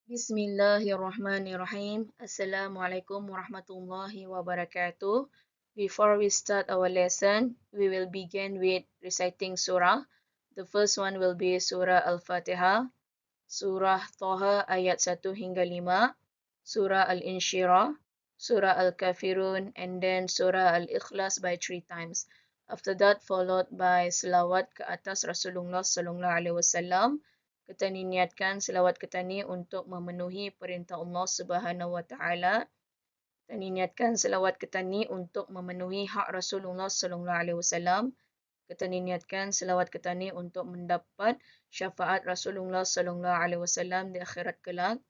Bismillahirrahmanirrahim. Assalamualaikum warahmatullahi wabarakatuh. Before we start our lesson, we will begin with reciting surah. The first one will be Surah Al-Fatihah, Surah Taha ayat 1 hingga 5, Surah Al-Insyirah, Surah Al-Kafirun, and then Surah Al-Ikhlas by 3 times. After that, followed by selawat ke atas Rasulullah SAW. Kita niatkan selawat kita ni untuk memenuhi perintah Allah Subhanahu Wa Taala. Kita niatkan selawat kita ni untuk memenuhi hak Rasulullah SAW. Kita niatkan selawat kita ni untuk mendapat syafaat Rasulullah SAW di akhirat kelak.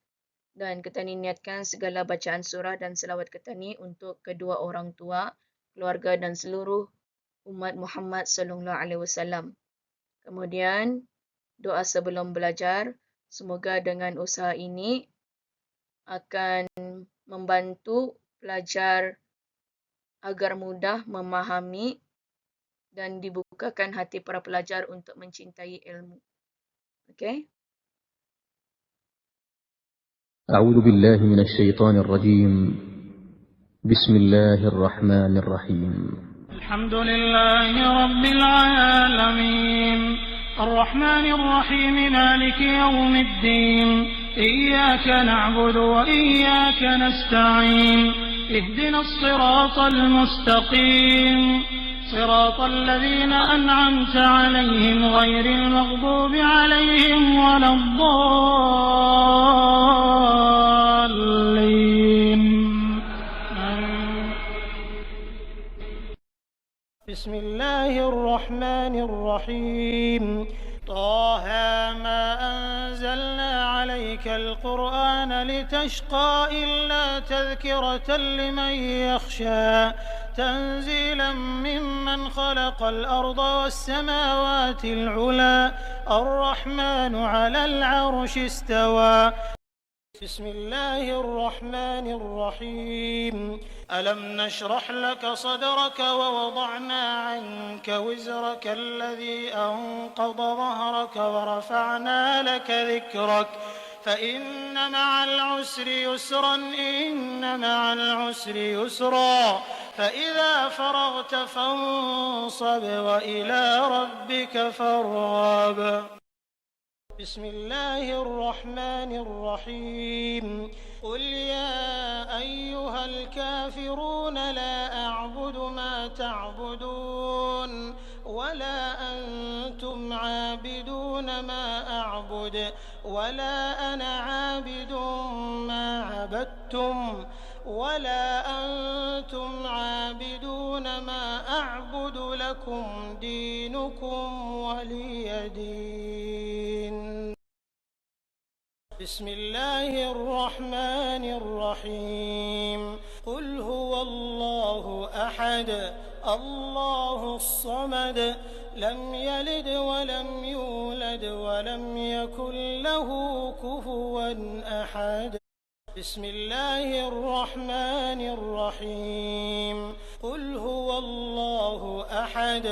Dan kita niatkan segala bacaan surah dan selawat kita ni untuk kedua orang tua, keluarga dan seluruh umat Muhammad SAW. Kemudian doa sebelum belajar, semoga dengan usaha ini akan membantu pelajar agar mudah memahami dan dibukakan hati para pelajar untuk mencintai ilmu. Okay? أعوذ بالله من الشيطان الرجيم بسم الله الرحمن الرحيم الحمد لله رب العالمين الرحمن الرحيم مالك يوم الدين إياك نعبد وإياك نستعين اهدنا الصراط المستقيم صراط الذين أنعمت عليهم غير المغضوب عليهم ولا الضالين. بسم الله الرحمن الرحيم طه ما أنزلنا عليك القرآن لتشقى إلا تذكرة لمن يخشى تنزيلا ممن خلق الأرض والسماوات العلى الرحمن على العرش استوى. بسم الله الرحمن الرحيم ألم نشرح لك صدرك ووضعنا عنك وزرك الذي أنقض ظهرك ورفعنا لك ذكرك فإن مع العسر يسرا إن مع العسر يسرا فإذا فرغت فانصب وإلى ربك فارغب. بسم الله الرحمن الرحيم قل يا أيها الكافرون لا أعبد ما تعبدون ولا أنتم عابدون ما أعبد ولا أنا عابد ما عبدتم ولا أنتم عابدون ما أعبد لكم دينكم ولي دين. بسم الله الرحمن الرحيم قل هو الله أحد الله الصمد لم يلد ولم يولد ولم يكن له كفوا أحد. بسم الله الرحمن الرحيم قل هو الله أحد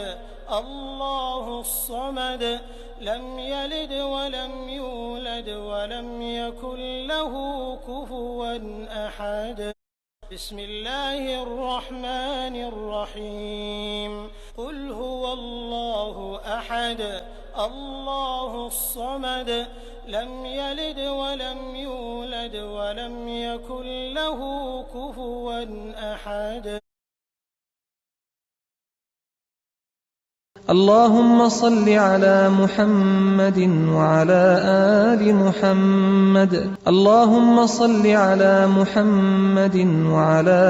الله الصمد لم يلد ولم يولد ولم يكن له كفوا أحد. بسم الله الرحمن الرحيم قل هو الله أحد الله الصمد لم يلد ولم يولد ولم يكن له كفوا أحد. اللهم صل على محمد وعلى آل محمد. اللهم صل على محمد وعلى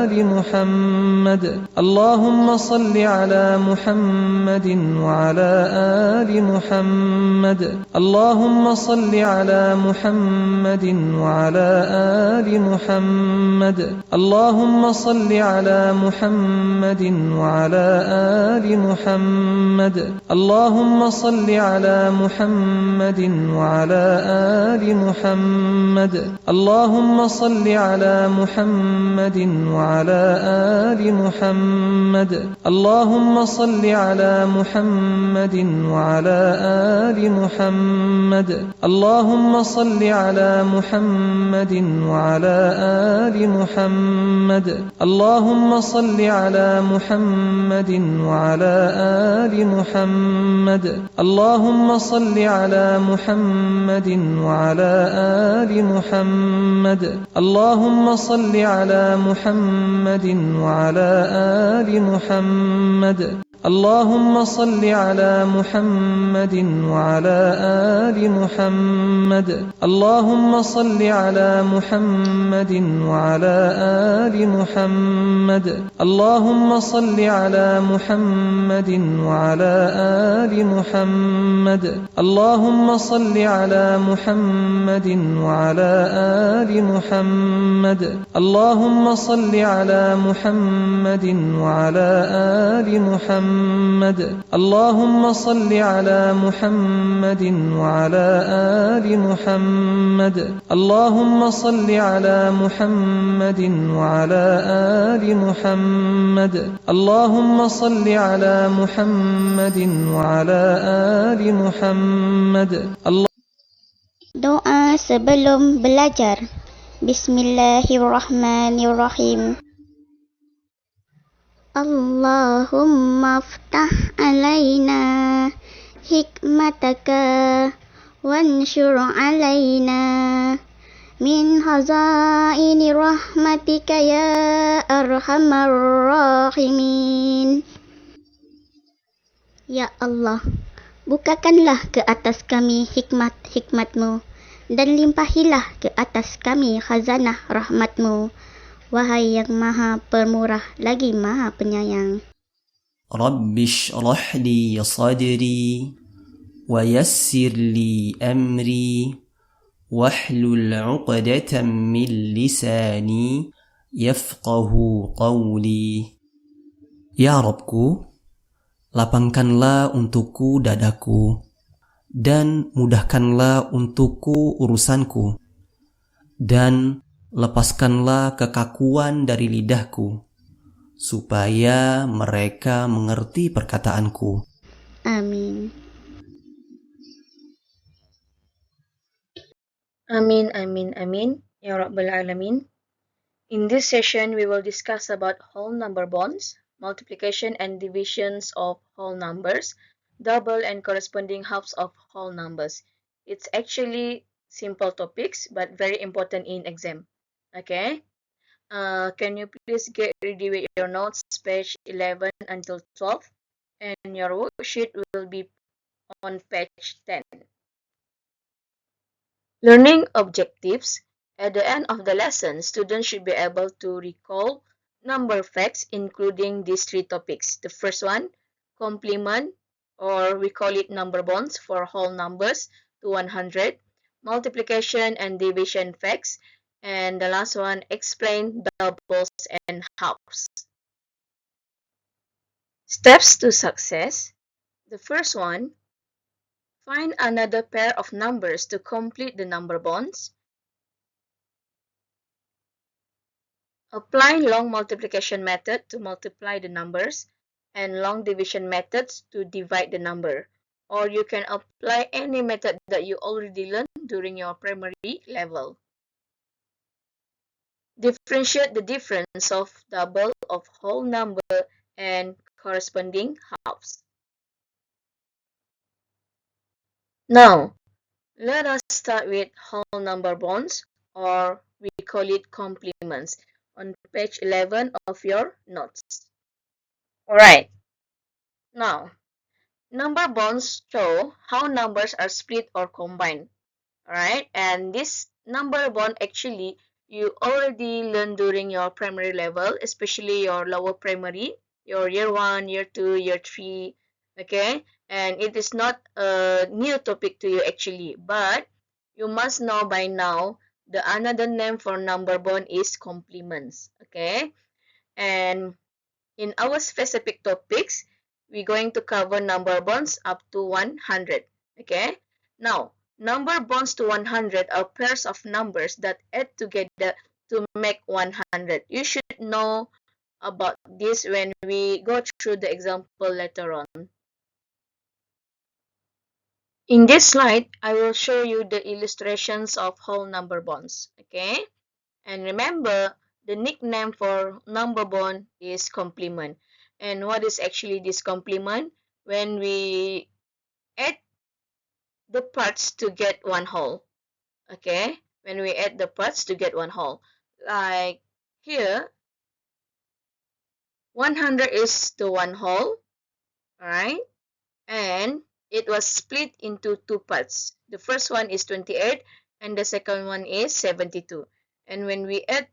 آل محمد. اللهم صل على محمد وعلى آل محمد. اللهم صل على محمد وعلى آل محمد. اللهم صل على محمد وعلى آل محمد. محمد اللهم صل على محمد وعلى آل محمد اللهم صل على محمد وعلى آل محمد اللهم صل على محمد وعلى آل محمد اللهم صل على محمد وعلى آل محمد اللهم صل على محمد وعلى آل محمد اللهم صل على محمد وعلى آل محمد اللهم صل على محمد وعلى آل محمد اللهم صل على محمد وعلى آل محمد اللهم صل على محمد وعلى آل محمد اللهم صل على محمد وعلى آل محمد اللهم صل على محمد وعلى آل محمد اللهم صل على محمد وعلى آل محمد اللهم صل على محمد وعلى آل محمد اللهم صل على محمد وعلى آل محمد اللهم صل على محمد وعلى آل محمد Doa sebelum belajar. Bismillahirrahmanirrahim. Allahumma aftah alaina hikmataka wanshur alaina min hazaini rahmatika ya arhamar rahimin. Ya Allah, bukakanlah ke atas kami hikmat-hikmat-Mu dan limpahilah ke atas kami khazanah rahmat-Mu, wahai yang maha pemurah lagi maha penyayang. Rabbi shrah li sadri wa yassir li amri wahlul 'uqdatam min lisani yafqahu qawli. Ya Rabbku, lapangkanlah untukku dadaku dan mudahkanlah untukku urusanku, dan lepaskanlah kekakuan dari lidahku, supaya mereka mengerti perkataanku. Amin. Amin, amin, amin, Ya Rabbal Alamin. In this session, we will discuss about whole number bonds, multiplication and divisions of whole numbers, double and corresponding halves of whole numbers. It's actually simple topics, but very important in exam. Okay. Can you please get ready with your notes, page 11 until 12, and your worksheet will be on page 10. Learning objectives. At the end of the lesson, students should be able to recall number facts including these three topics. The first one, complement, or we call it number bonds for whole numbers to 100, multiplication and division facts, and the last one, explain doubles and halves. Steps to success. The first one, find another pair of numbers to complete the number bonds. Apply long multiplication method to multiply the numbers and long division methods to divide the number. Or you can apply any method that you already learned during your primary level. Differentiate the difference of double of whole number and corresponding halves. Now, let us start with whole number bonds, or we call it complements, on page 11 of your notes. Alright, now, number bonds show how numbers are split or combined. Alright, and this number bond actually you already learned during your primary level, especially your lower primary, your year 1, year 2, year 3, okay? And it is not a new topic to you actually, but you must know by now the another name for number bond is complements, okay? And in our specific topics, we're going to cover number bonds up to 100. Okay. Now, number bonds to 100 are pairs of numbers that add together to make 100. You should know about this when we go through the example later on. In this slide, I will show you the illustrations of whole number bonds. Okay. And remember, the nickname for number bond is complement. And what is actually this complement? When we add the parts to get one whole. Okay, when we add the parts to get one whole. Like here, 100 is the one whole, alright? And it was split into two parts. The first one is 28 and the second one is 72. And when we add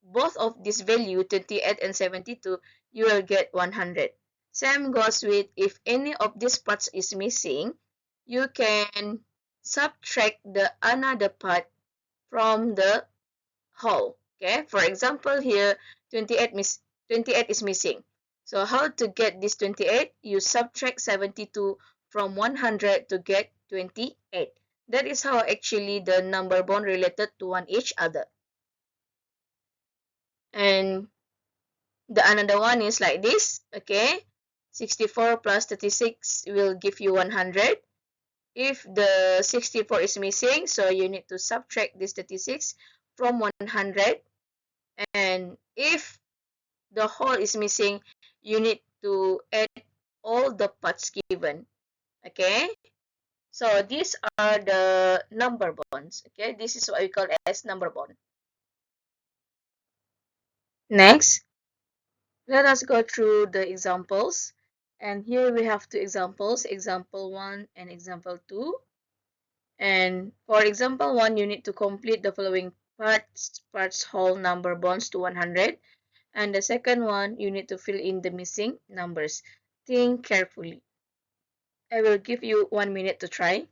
both of this value, 28 and 72, you will get 100. Same goes with if any of these parts is missing, you can subtract the another part from the whole. Okay, for example here 28 is missing. So how to get this 28? You subtract 72 from 100 to get 28. That is how actually the number bond related to one each other. And the another one is like this. Okay, 64 plus 36 will give you 100. If the 64 is missing, so you need to subtract this 36 from 100. And if the whole is missing, you need to add all the parts given. Okay, so these are the number bonds. Okay, this is what we call as number bond. Next, let us go through the examples. And here we have two examples, example 1 and example 2. And for example 1, you need to complete the following parts whole number bonds to 100. And the second one, you need to fill in the missing numbers. Think carefully. I will give you 1 minute to try.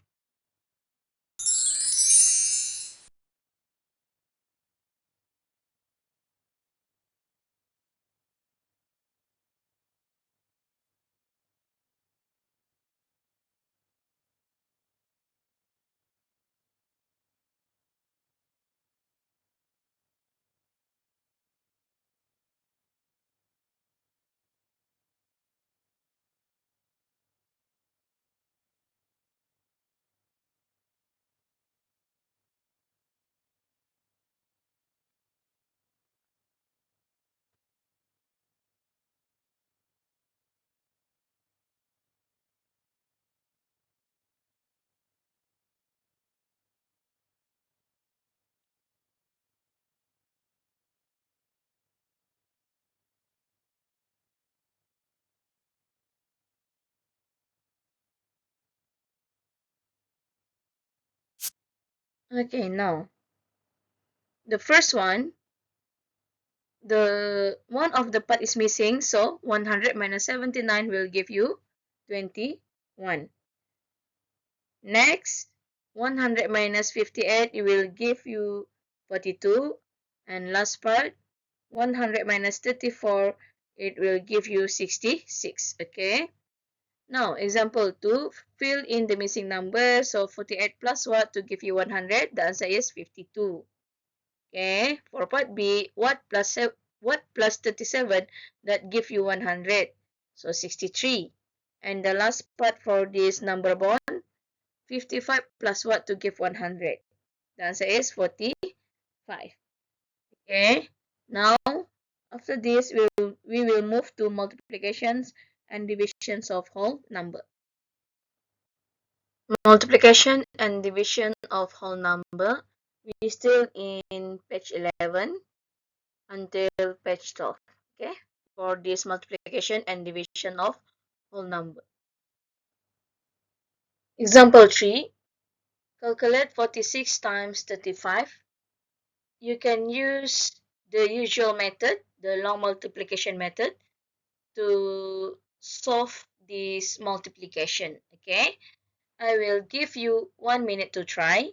Okay, now the first one, the one of the part is missing, so 100 minus 79 will give you 21. Next, 100 minus 58 it will give you 42. And last part, 100 minus 34 it will give you 66. Okay. Now, example 2, fill in the missing number. So, 48 plus what to give you 100? The answer is 52. Okay. For part B, what plus 37 that give you 100? So, 63. And the last part for this number bond, 55 plus what to give 100? The answer is 45. Okay. Now, after this, we will move to multiplications and divisions of whole number. Multiplication and division of whole number. We still in page 11 until page 12. Okay, for this multiplication and division of whole number. Example 3. Calculate 46 times 35. You can use the usual method, the long multiplication method, to solve this multiplication. Okay, I will give you 1 minute to try.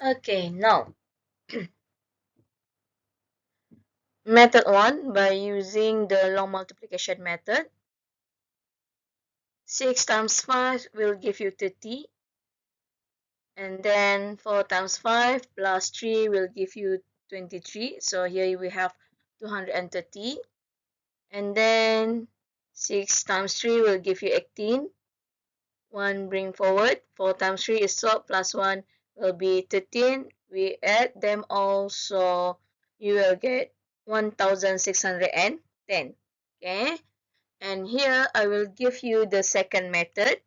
Okay, now method 1, by using the long multiplication method. 6 times 5 will give you 30, and then 4 times 5 plus 3 will give you 23. So here we have 230, and then 6 times 3 will give you 18. 1 bring forward, 4 times 3 is 12, plus 1 will be 13. We add them all, so you will get 1610. Okay, and here I will give you the second method.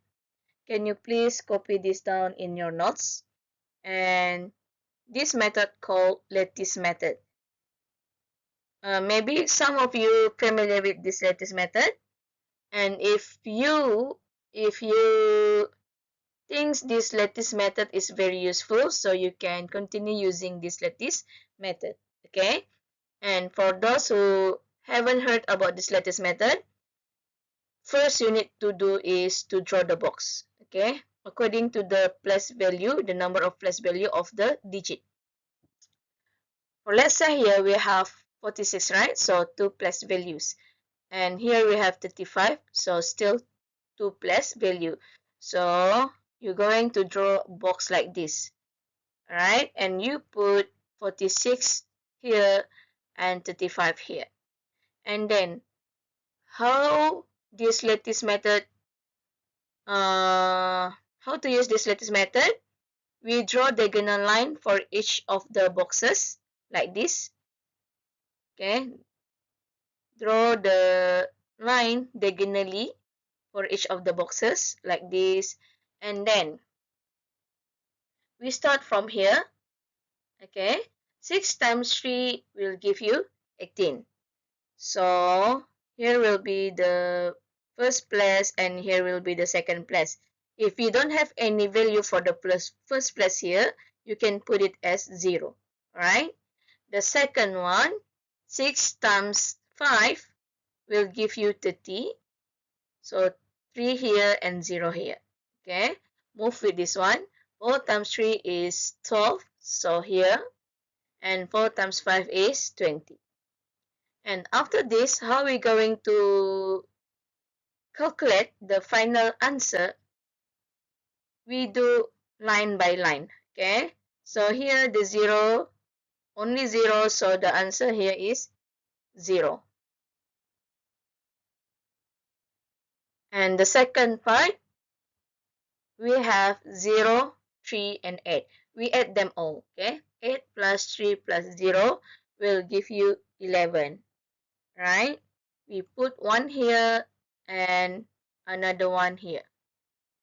Can you please copy this down in your notes? And this method called lattice method. Maybe some of you familiar with this lattice method, and if you think this lattice method is very useful, so you can continue using this lattice method. Okay, and for those who haven't heard about this lattice method, first you need to do is to draw the box. Okay, according to the place value, the number of place value of the digit. For let's say here we have 46, right? So 2 place values, and here we have 35, so still 2 place value. So you're going to draw a box like this, right? And you put 46 here and 35 here. And then how this lattice method, how to use this lattice method? We draw diagonal line for each of the boxes like this. Okay, draw the line diagonally for each of the boxes like this, and then we start from here. Okay, 6 times 3 will give you 18. So here will be the first place, and here will be the second place. If you don't have any value for the first place here, you can put it as 0. Alright, the second one, 6 times 5 will give you 30. So 3 here and 0 here. Okay, move with this one. 4 times 3 is 12. So here, and 4 times 5 is 20. And after this, how are we going to calculate the final answer? We do line by line. Okay, so here the 0, only 0, so the answer here is 0. And the second part, we have 0, 3, and 8. We add them all. Okay, 8 plus 3 plus 0 will give you 11. Right? We put one here and another one here.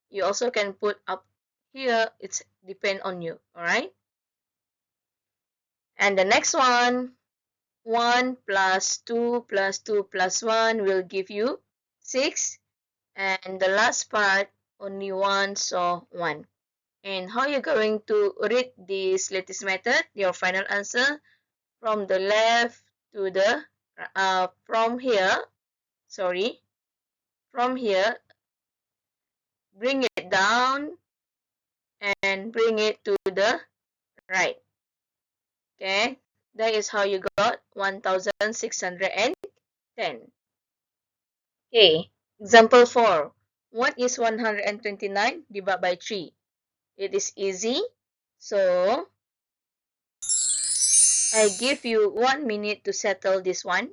You also can put up here. It's depend on you. Alright? And the next one, 1 plus 2 plus 2 plus 1 will give you 6. And the last part, only 1, so 1. And how you're going to read this lattice method, your final answer, from the left to the, from here, bring it down and bring it to the right. Okay, that is how you got 1610. Okay, example 4. What is 129 divided by 3? It is easy. So I give you 1 minute to settle this one.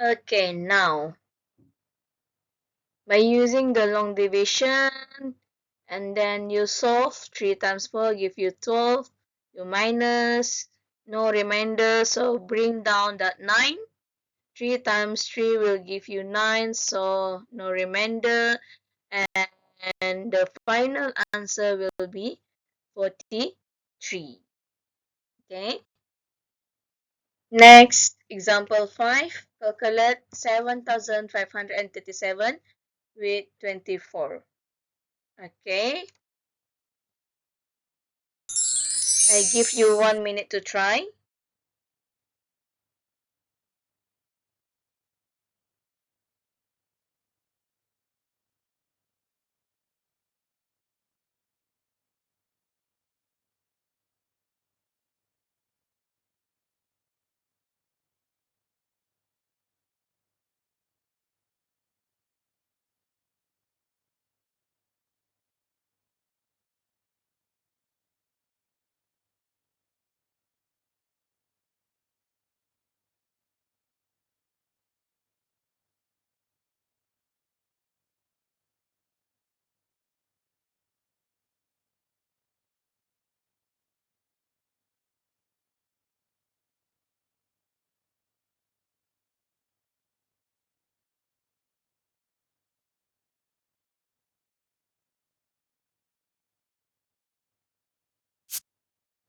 Okay, now by using the long division and then you solve 3 times 4 give you 12, you minus, no remainder, so bring down that 9. 3 times 3 will give you 9, so no remainder, and the final answer will be 43. Okay. Next, example 5. Calculate 7,537 with 24. Okay. I give you 1 minute to try.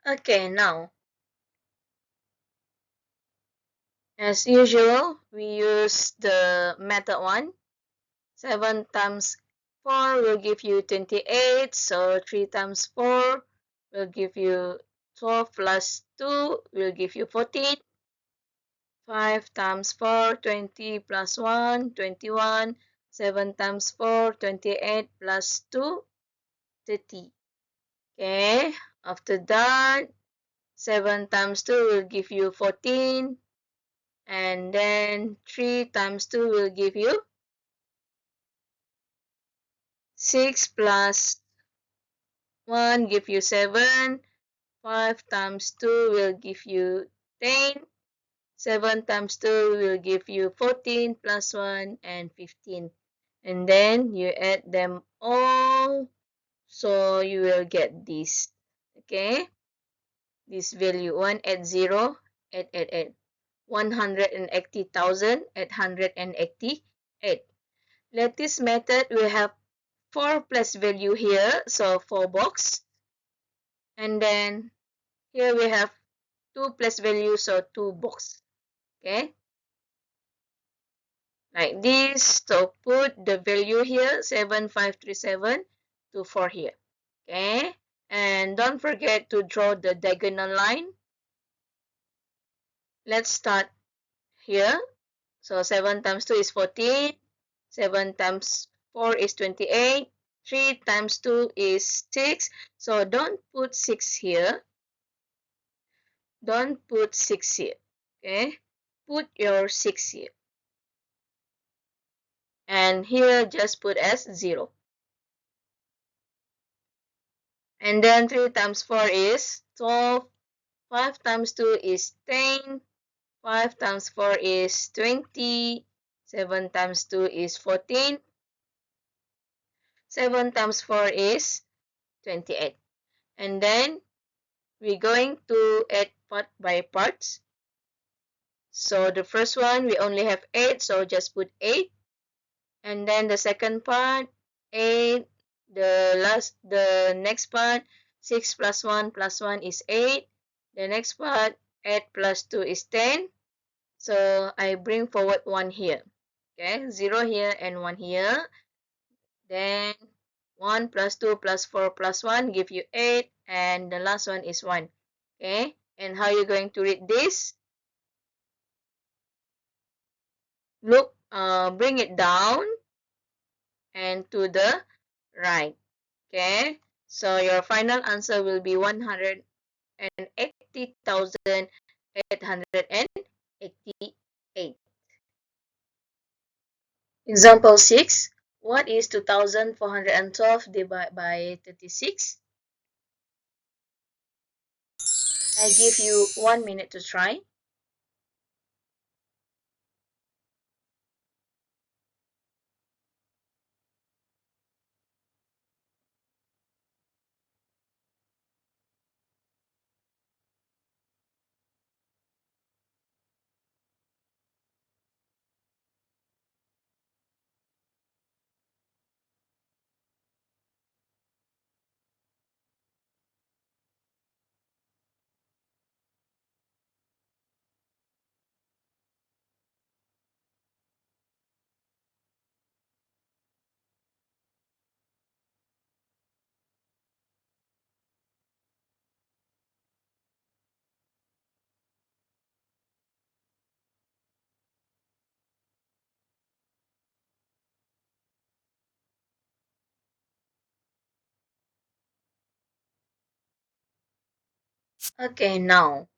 Okay, now, as usual, we use the method 1. 7 times 4 will give you 28, so 3 times 4 will give you 12 plus 2 will give you 14. 5 times 4, 20 plus 1, 21. 7 times 4, 28 plus 2, 30. Okay, after that, 7 times 2 will give you 14. And then 3 times 2 will give you 6 plus 1 give you 7. 5 times 2 will give you 10. 7 times 2 will give you 14 plus 1 and 15. And then you add them all. So you will get this. Okay. This value 180, 888. 180,888. Let this method we have 4 plus value here, so 4 box. And then here we have 2 plus value, so 2 box. Okay. Like this. So put the value here, 7537 to 4 here. Okay. And don't forget to draw the diagonal line. Let's start here. So 7 times 2 is 14. 7 times 4 is 28. 3 times 2 is 6. So don't put 6 here. Don't put 6 here. Okay. Put your 6 here. And here just put as 0. And then 3 times 4 is 12. 5 times 2 is 10. 5 times 4 is 20. 7 times 2 is 14. 7 times 4 is 28. And then we're going to add part by parts. So the first one, we only have 8, so just put 8. And then the second part, 8. The next part, 6 plus 1 is 8. The next part, 8 plus 2 is 10. So I bring forward 1 here. Okay, 0 here and 1 here. Then 1 plus 2 plus 4 plus 1 give you 8. And the last one is 1. Okay, and how are you going to read this? Look, bring it down and to the right. Okay, so your final answer will be 180,888. Example 6. What is 2,412 divided by 36? I give you 1 minute to try. Okay, now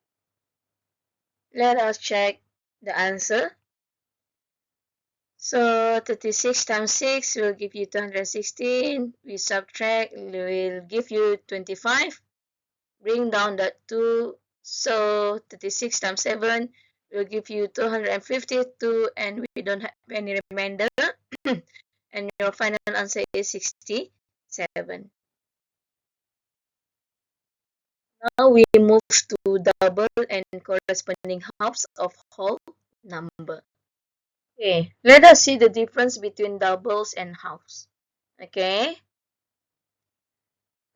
let us check the answer. So 36 times 6 will give you 216. We subtract, will give you 25. Bring down that 2. So 36 times 7 will give you 252, and we don't have any remainder. And your final answer is 67. Now we move to double and corresponding halves of whole number. Okay, let us see the difference between doubles and halves. Okay,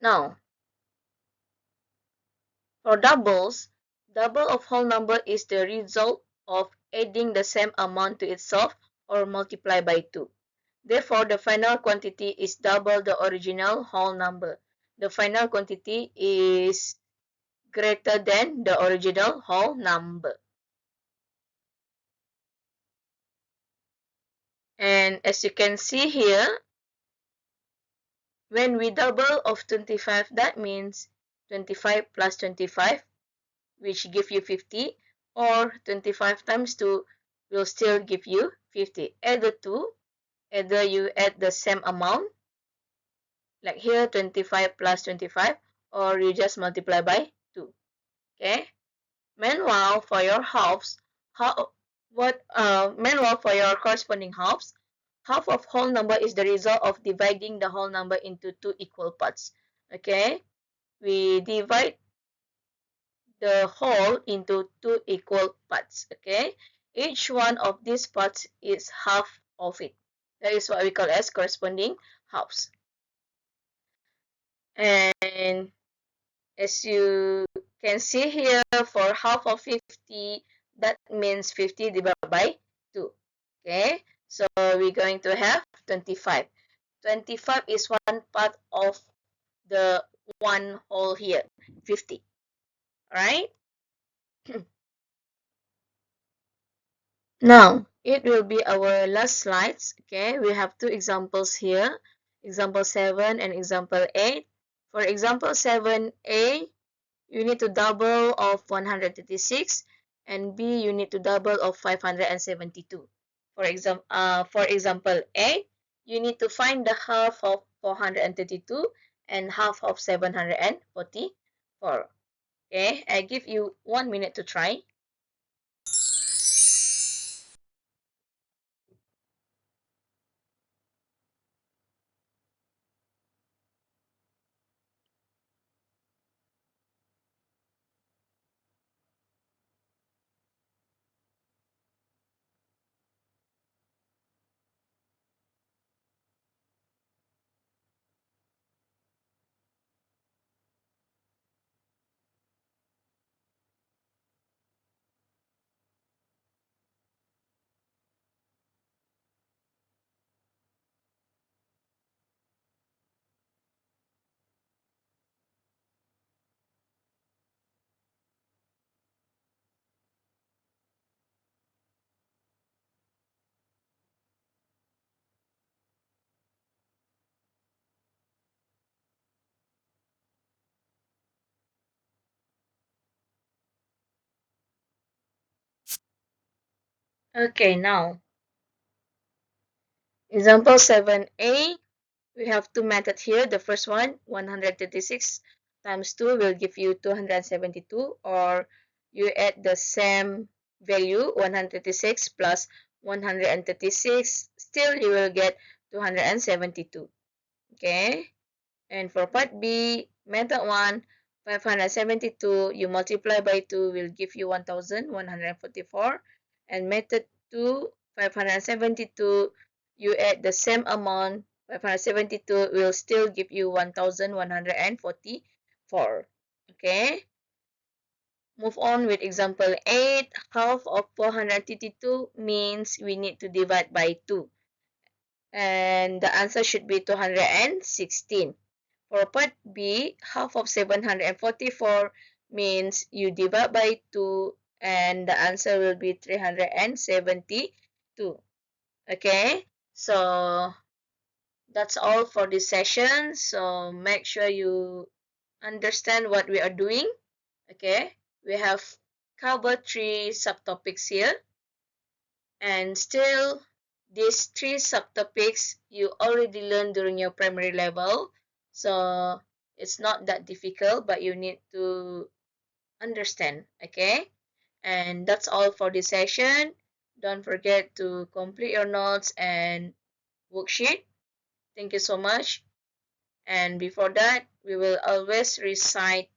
now for doubles, double of whole number is the result of adding the same amount to itself or multiply by 2. Therefore, the final quantity is double the original whole number. The final quantity is greater than the original whole number. And as you can see here, when we double of 25, that means 25 plus 25, which give you 50, or 25 times 2 will still give you 50. Add the 2, either you add the same amount, like here 25 plus 25, or you just multiply by 2. Okay. Meanwhile, for your halves, meanwhile for your corresponding halves, half of whole number is the result of dividing the whole number into 2 equal parts. Okay, we divide the whole into 2 equal parts. Okay, each one of these parts is half of it. That is what we call as corresponding halves. And as you can see here, for half of 50, that means 50 divided by 2. Okay, so we're going to have 25. 25 is one part of the one whole here, 50. Alright? Now, it will be our last slides. Okay, we have two examples here, example 7 and example 8. For example 7a, you need to double of 136, and B, you need to double of 572. For example A, you need to find the half of 432 and half of 744. Okay, I give you 1 minute to try. Okay, now example 7a, we have two methods here. The first one, 136 times 2 will give you 272, or you add the same value, 136 plus 136, still you will get 272. Okay, and for part B, method 1, 572, you multiply by 2 will give you 1144, and method 2, 572, you add the same amount, 572 will still give you 1144. Okay, move on with example 8. Half of 432 means we need to divide by 2, and the answer should be 216. For part B, half of 744 means you divide by 2, and the answer will be 372. Okay, so that's all for this session. So make sure you understand what we are doing. Okay, we have covered 3 subtopics here, and still these 3 subtopics you already learned during your primary level, so it's not that difficult, but you need to understand. Okay, and that's all for this session. Don't forget to complete your notes and worksheet. Thank you so much. And before that, we will always recite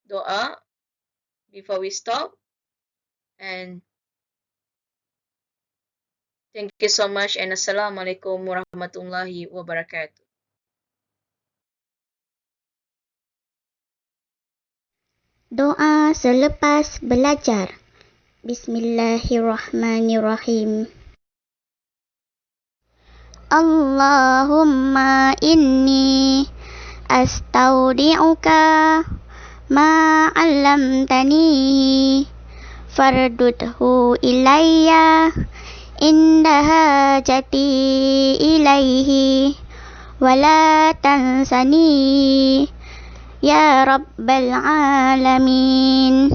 doa before we stop. And thank you so much, and Assalamualaikum warahmatullahi wabarakatuh. Doa selepas belajar. Bismillahirrahmanirrahim. Allahumma inni astaudi'uka ma 'allamtani fardudhu ilayya inda hajati ilaihi wala tansani ya rabbal alamin.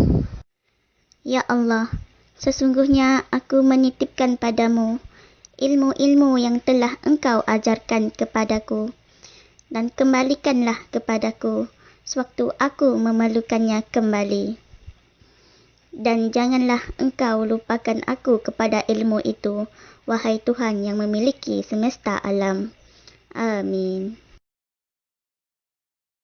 Ya Allah, sesungguhnya aku menitipkan padamu ilmu-ilmu yang telah engkau ajarkan kepadaku, dan kembalikanlah kepadaku sewaktu aku memerlukannya kembali. Dan janganlah engkau lupakan aku kepada ilmu itu, wahai Tuhan yang memiliki semesta alam. Amin.